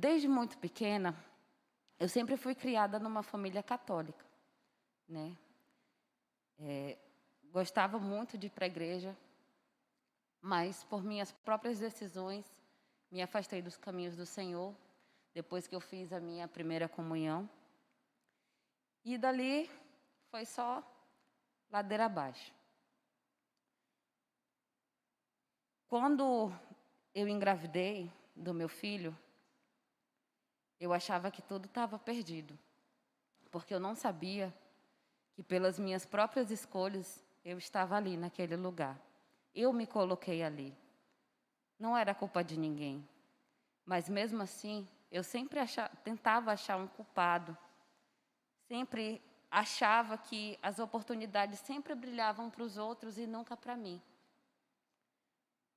desde muito pequena, eu sempre fui criada numa família católica, né? Gostava muito de ir para a igreja, mas por minhas próprias decisões, me afastei dos caminhos do Senhor, depois que eu fiz a minha primeira comunhão. E dali foi só ladeira abaixo. Quando eu engravidei do meu filho, eu achava que tudo estava perdido, porque eu não sabia que pelas minhas próprias escolhas eu estava ali naquele lugar. Eu me coloquei ali. Não era culpa de ninguém. Mas mesmo assim, eu sempre tentava achar um culpado. Sempre achava que as oportunidades sempre brilhavam para os outros e nunca para mim.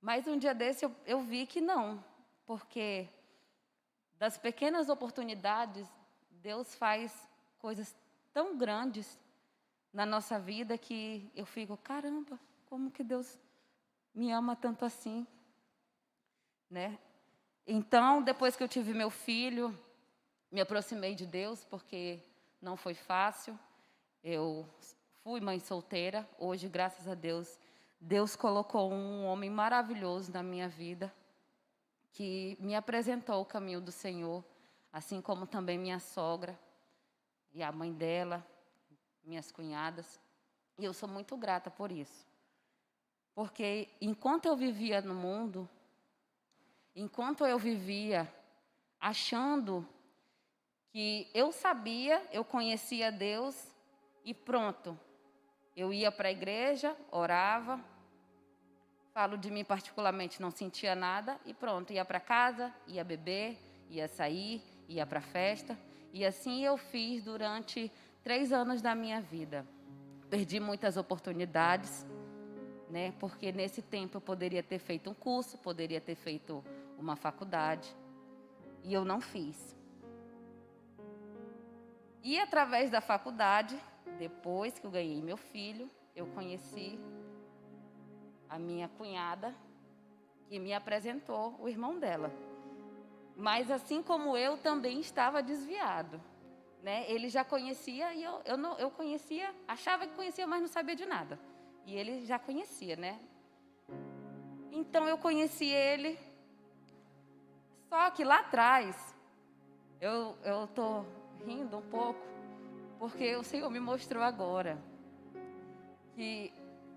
Mas um dia desse eu vi que não, porque das pequenas oportunidades, Deus faz coisas tão grandes na nossa vida que eu fico, caramba, como que Deus me ama tanto assim, né? Então, depois que eu tive meu filho, me aproximei de Deus, porque não foi fácil. Eu fui mãe solteira. Hoje, graças a Deus, Deus colocou um homem maravilhoso na minha vida, que me apresentou o caminho do Senhor, assim como também minha sogra e a mãe dela, minhas cunhadas. E eu sou muito grata por isso. Porque enquanto eu vivia no mundo, enquanto eu vivia achando que eu sabia, eu conhecia Deus e pronto. Eu ia para a igreja, orava, falo de mim particularmente, não sentia nada e pronto. Ia para casa, ia beber, ia sair, ia para a festa. E assim eu fiz durante 3 anos da minha vida. Perdi muitas oportunidades, né? Porque nesse tempo eu poderia ter feito um curso, poderia ter feito uma faculdade, e eu não fiz. E através da faculdade, depois que eu ganhei meu filho, eu conheci a minha cunhada, que me apresentou o irmão dela. Mas assim como eu, também estava desviado, né? Ele já conhecia e eu conhecia, achava que conhecia, mas não sabia de nada. E ele já conhecia, né? Então eu conheci ele. Só que lá atrás, eu estou rindo um pouco, porque o Senhor me mostrou agora que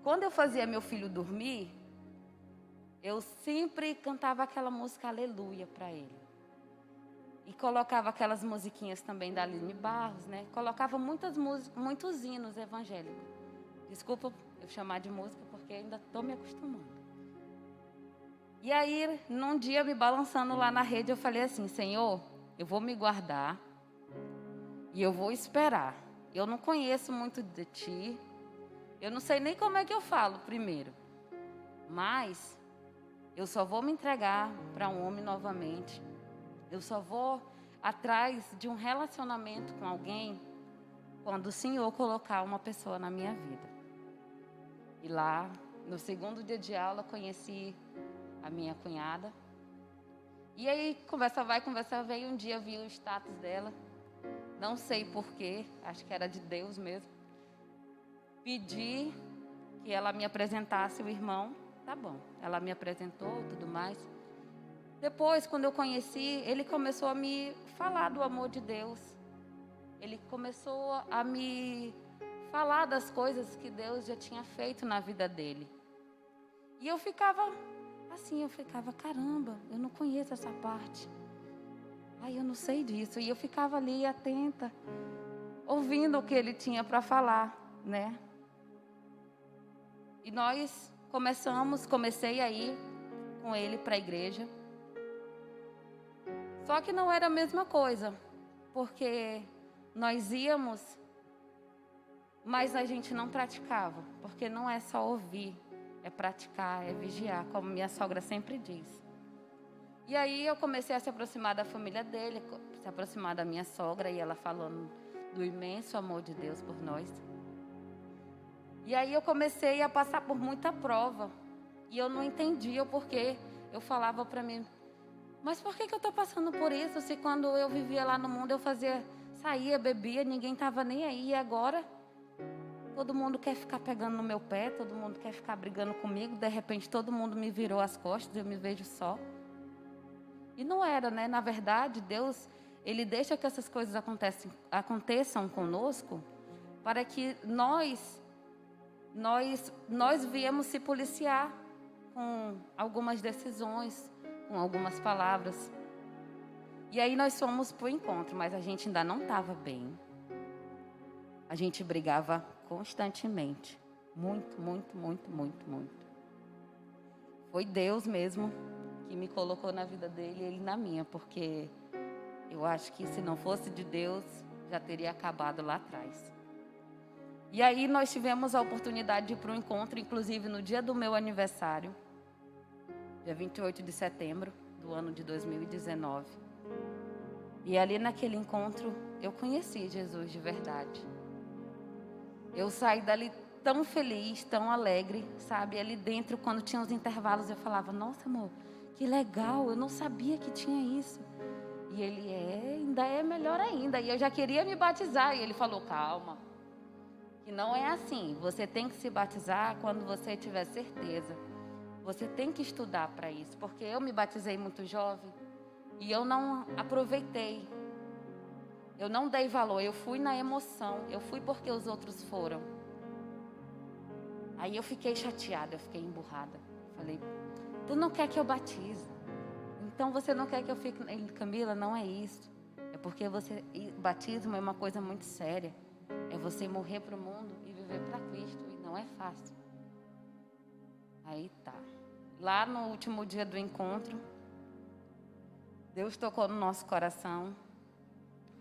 quando eu fazia meu filho dormir, eu sempre cantava aquela música Aleluia para ele. E colocava aquelas musiquinhas também da Aline Barros, né? Colocava muitos hinos evangélicos. Desculpa eu chamar de música, porque ainda estou me acostumando. E aí, num dia, me balançando lá na rede, eu falei assim, Senhor, eu vou me guardar e eu vou esperar. Eu não conheço muito de ti, eu não sei nem como é que eu falo primeiro, mas eu só vou me entregar para um homem novamente. Eu só vou atrás de um relacionamento com alguém quando o Senhor colocar uma pessoa na minha vida. E lá, no segundo dia de aula, conheci a minha cunhada. E aí, conversa vai, conversa vem. Um dia eu vi o status dela. Não sei porquê, acho que era de Deus mesmo. Pedi que ela me apresentasse o irmão. Tá bom, ela me apresentou e tudo mais. Depois, quando eu conheci, ele começou a me falar do amor de Deus. Ele começou a me falar das coisas que Deus já tinha feito na vida dele. E eu ficava assim, caramba, eu não conheço essa parte. Ai, eu não sei disso. E eu ficava ali atenta, ouvindo o que ele tinha para falar, né? E nós comecei a ir com ele para a igreja. Só que não era a mesma coisa, porque nós íamos, mas a gente não praticava, porque não é só ouvir, é praticar, é vigiar, como minha sogra sempre diz. E aí eu comecei a se aproximar da família dele, se aproximar da minha sogra, e ela falando do imenso amor de Deus por nós. E aí eu comecei a passar por muita prova, e eu não entendia o porquê. Eu falava para mim, Mas por que eu estou passando por isso? Se quando eu vivia lá no mundo eu saía, bebia, ninguém estava nem aí. E agora todo mundo quer ficar pegando no meu pé, todo mundo quer ficar brigando comigo. De repente todo mundo me virou as costas, eu me vejo só. E não era, né? Na verdade, Deus, Ele deixa que essas coisas aconteçam conosco para que nós viemos se policiar com algumas decisões, com algumas palavras. E aí nós fomos para o encontro, mas a gente ainda não estava bem. A gente brigava constantemente. Muito, muito, muito, muito, muito. Foi Deus mesmo que me colocou na vida dele e ele na minha, porque eu acho que se não fosse de Deus, já teria acabado lá atrás. E aí nós tivemos a oportunidade de ir para um encontro, inclusive no dia do meu aniversário, dia 28 de setembro do ano de 2019. E ali naquele encontro, eu conheci Jesus de verdade. Eu saí dali tão feliz, tão alegre, sabe? Ali dentro, quando tinha os intervalos, eu falava, nossa, amor, que legal, eu não sabia que tinha isso. E ele ainda é melhor ainda. E eu já queria me batizar. E ele falou, calma, que não é assim. Você tem que se batizar quando você tiver certeza. Você tem que estudar para isso. Porque eu me batizei muito jovem e eu não aproveitei. Eu não dei valor, eu fui na emoção. Eu fui porque os outros foram. Aí eu fiquei chateada, eu fiquei emburrada. Falei, tu não quer que eu batize? Então você não quer que eu fique... Ele, Camila, não é isso. É porque batismo é uma coisa muito séria. É você morrer para o mundo e viver para Cristo. E não é fácil. Aí tá. Lá no último dia do encontro, Deus tocou no nosso coração.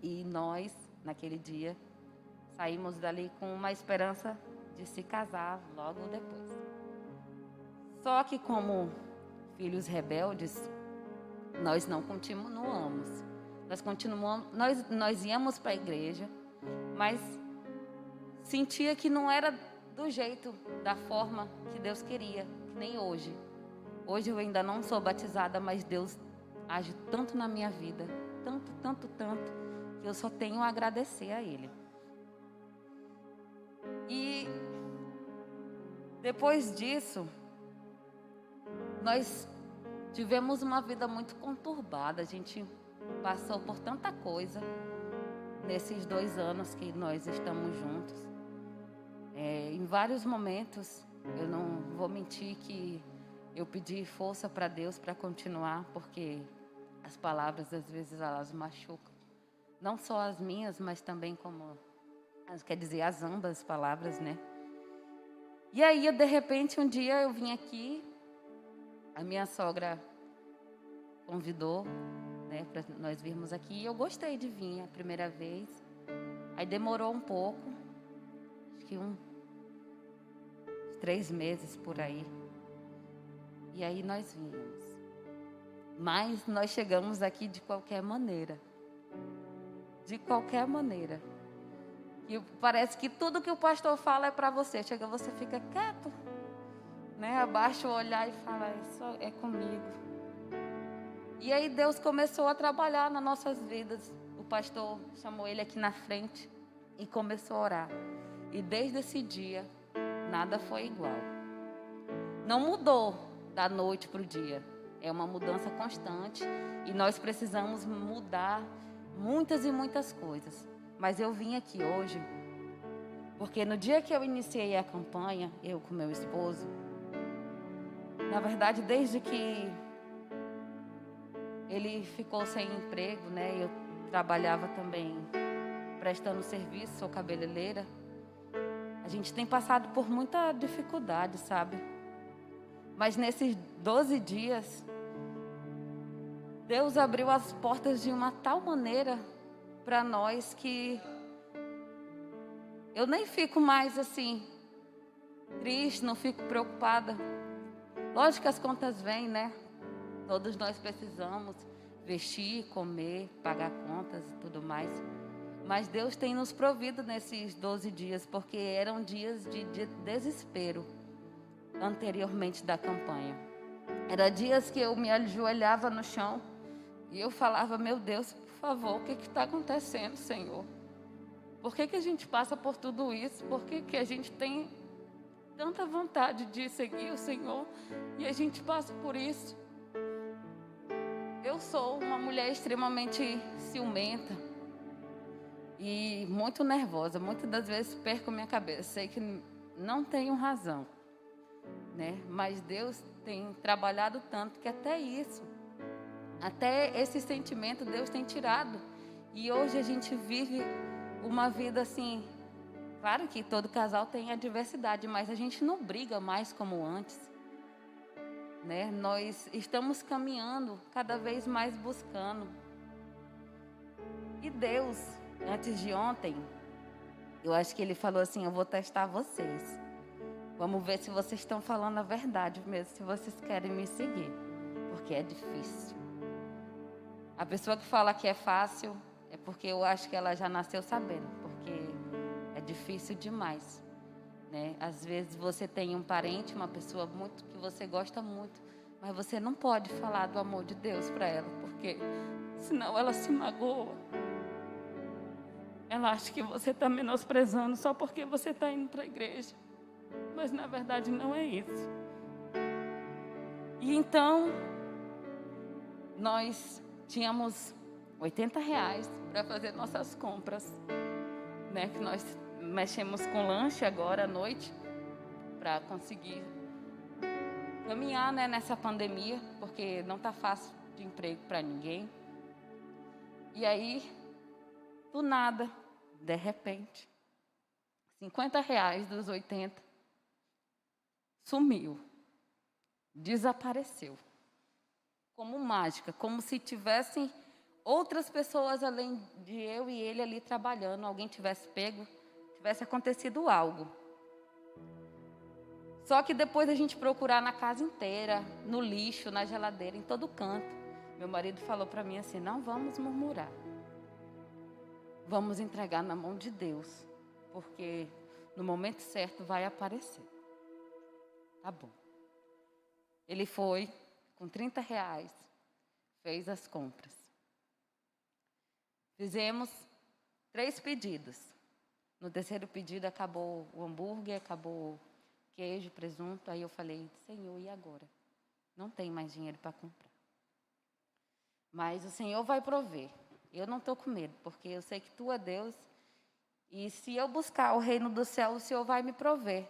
E nós, naquele dia, saímos dali com uma esperança de se casar logo depois. Só que como filhos rebeldes, nós não continuamos. Nós íamos para a igreja, mas sentia que não era do jeito, da forma que Deus queria, que nem hoje. Hoje eu ainda não sou batizada, mas Deus age tanto na minha vida, tanto, tanto, tanto, que eu só tenho a agradecer a Ele. E depois disso, nós tivemos uma vida muito conturbada. A gente passou por tanta coisa nesses 2 anos que nós estamos juntos. Em vários momentos, eu não vou mentir que eu pedi força para Deus para continuar, porque as palavras às vezes elas machucam. Não só as minhas, mas também as ambas palavras, né? E aí, de repente, um dia eu vim aqui, a minha sogra convidou, né, para nós virmos aqui, e eu gostei de vir a primeira vez. Aí demorou um pouco, acho que uns 3 meses por aí. E aí nós vimos. Mas nós chegamos aqui de qualquer maneira. De qualquer maneira. E parece que tudo que o pastor fala é para você. Chega, você fica quieto, né? Abaixa o olhar e fala, isso é comigo. E aí Deus começou a trabalhar nas nossas vidas. O pastor chamou ele aqui na frente e começou a orar. E desde esse dia, nada foi igual. Não mudou da noite para o dia. É uma mudança constante e nós precisamos mudar muitas e muitas coisas. Mas eu vim aqui hoje porque no dia que eu iniciei a campanha, eu com meu esposo, na verdade, desde que ele ficou sem emprego, né? Eu trabalhava também prestando serviço, sou cabeleireira. A gente tem passado por muita dificuldade, sabe? Mas nesses 12 dias, Deus abriu as portas de uma tal maneira para nós que eu nem fico mais assim, triste, não fico preocupada. Lógico que as contas vêm, né? Todos nós precisamos vestir, comer, pagar contas e tudo mais. Mas Deus tem nos provido nesses 12 dias, porque eram dias de desespero anteriormente da campanha. Eram dias que eu me ajoelhava no chão E eu falava, meu Deus, por favor, o que está acontecendo, Senhor? Por que a gente passa por tudo isso? Por que a gente tem tanta vontade de seguir o Senhor e a gente passa por isso? Eu sou uma mulher extremamente ciumenta e muito nervosa. Muitas das vezes perco minha cabeça. Sei que não tenho razão, né? Mas Deus tem trabalhado tanto que até isso, até esse sentimento Deus tem tirado. E hoje a gente vive uma vida assim. Claro que todo casal tem adversidade, mas a gente não briga mais como antes, né? Nós estamos caminhando cada vez mais buscando. E Deus, antes de ontem, eu acho que Ele falou assim: eu vou testar vocês. Vamos ver se vocês estão falando a verdade mesmo, se vocês querem me seguir, porque é difícil. A pessoa que fala que é fácil é porque eu acho que ela já nasceu sabendo, porque é difícil demais, né? Às vezes você tem um parente, uma pessoa muito que você gosta muito, mas você não pode falar do amor de Deus para ela, porque senão ela se magoa. Ela acha que você está menosprezando só porque você está indo para a igreja, mas na verdade não é isso. E então nós tínhamos R$ 80 para fazer nossas compras, né? Que nós mexemos com lanche agora à noite para conseguir caminhar, né, nessa pandemia, porque não está fácil de emprego para ninguém. E aí, do nada, de repente, R$ 50 dos 80 sumiu, desapareceu, como mágica, como se tivessem outras pessoas além de eu e ele ali trabalhando, alguém tivesse pego, tivesse acontecido algo. Só que depois a gente procurar na casa inteira, no lixo, na geladeira, em todo canto, meu marido falou para mim assim: não vamos murmurar, vamos entregar na mão de Deus, porque no momento certo vai aparecer. Tá bom. Ele foi com R$ 30, fez as compras. Fizemos 3 pedidos. No terceiro pedido acabou o hambúrguer, acabou queijo, presunto. Aí eu falei: Senhor, e agora? Não tem mais dinheiro para comprar. Mas o Senhor vai prover. Eu não estou com medo, porque eu sei que Tu é Deus. E se eu buscar o reino do céu, o Senhor vai me prover.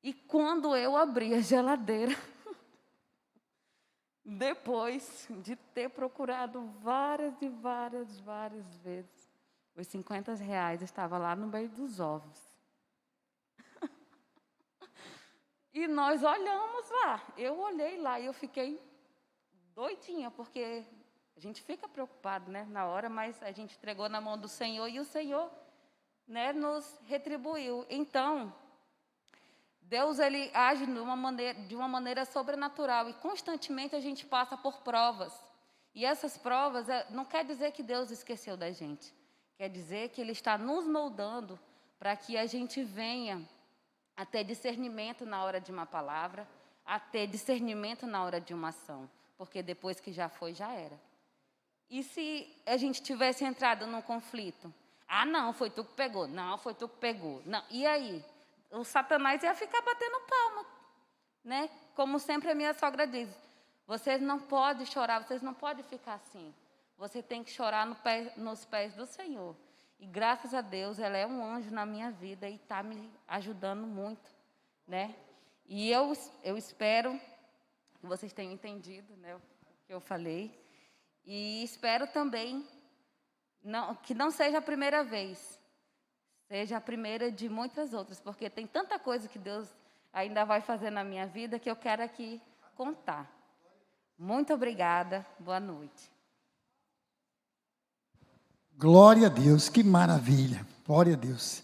E quando eu abri a geladeira, depois de ter procurado várias vezes, os R$ 50 estavam lá no meio dos ovos. E nós olhamos lá. Eu olhei lá e eu fiquei doidinha, porque a gente fica preocupado, né, na hora, mas a gente entregou na mão do Senhor e o Senhor, né, nos retribuiu. Então, Deus, Ele age de uma maneira sobrenatural e constantemente a gente passa por provas. E essas provas não quer dizer que Deus esqueceu da gente. Quer dizer que Ele está nos moldando para que a gente venha a ter discernimento na hora de uma palavra, a ter discernimento na hora de uma ação. Porque depois que já foi, já era. E se a gente tivesse entrado num conflito? Ah, não, foi tu que pegou. Não, foi tu que pegou. Não. E aí? O Satanás ia ficar batendo palma, né? Como sempre a minha sogra diz: vocês não podem chorar, vocês não podem ficar assim. Você tem que chorar nos pés do Senhor. E graças a Deus, ela é um anjo na minha vida e está me ajudando muito, né? E eu espero que vocês tenham entendido, né, o que eu falei. E espero também que não seja a primeira vez. Seja a primeira de muitas outras, porque tem tanta coisa que Deus ainda vai fazer na minha vida que eu quero aqui contar. Muito obrigada, boa noite. Glória a Deus, que maravilha, glória a Deus.